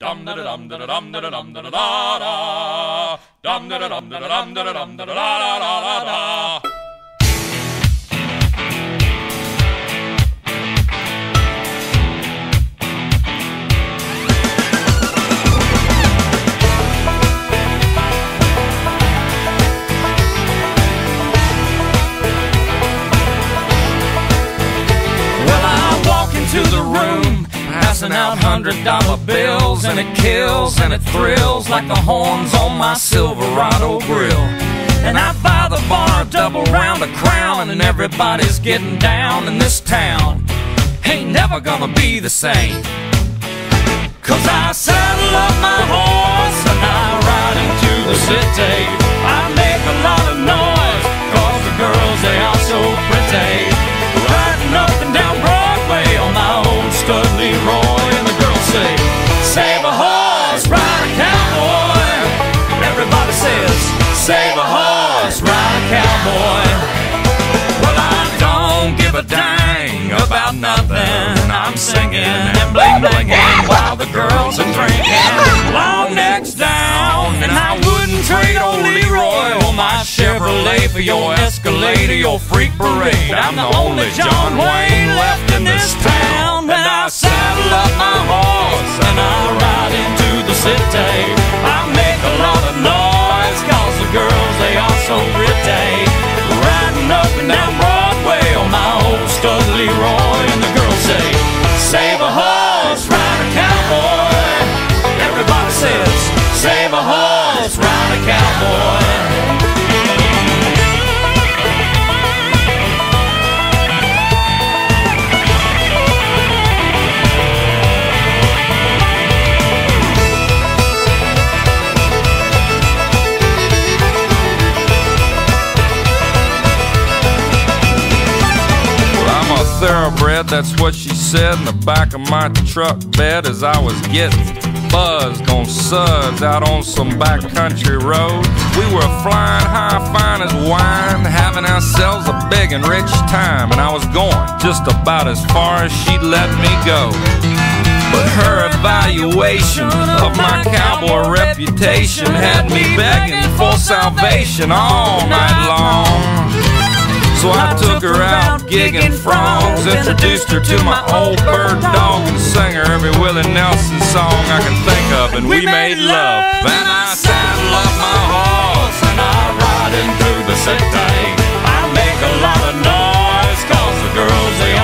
Dum da dum da dum da dum da da da. Dum da dum da dum da dum da da da da da. To the room, passing out $100 bills, and it kills and it thrills like the horns on my Silverado grill. And I buy the bar a double round of Crown, and everybody's getting down in this town. Ain't never gonna be the same, 'cause I saddle up my horse and I ride into the city. I make a lot of noise 'cause the girls, they are so pretty. Riding up and down Broadway on my old stud Leroy, and the girls say, save a horse, ride a cowboy. Everybody says, save a horse, ride a cowboy. Well, I don't give a dang about nothing. I'm singing and bling-blinging while the girls are drinking. Long necks down, and I wouldn't trade old Leroy or my Chevrolet for your Escalade or your freak parade. I'm the only John Wayne left in this town. And I saddle up my horse and I ride into the city. I make a lot of noise 'cause the girls, they are so pretty. Riding up and down Broadway on my old stud Leroy, and the girls say, save a horse, ride a cowboy. Everybody says, save a horse, ride a cowboy. Thoroughbred, that's what she said in the back of my truck bed as I was getting buzzed on suds out on some backcountry road. We were flying high, fine as wine, having ourselves a big and rich time, and I was going just about as far as she'd let me go. But her evaluation of my cowboy reputation had me begging for salvation all night long. So I took her out gigging frogs, introduced her to my old bird dog, and sang her every Willie Nelson song I can think of, and we made love. Then I saddle up my horse and I ride into the city. I make a lot of noise 'cause the girls, they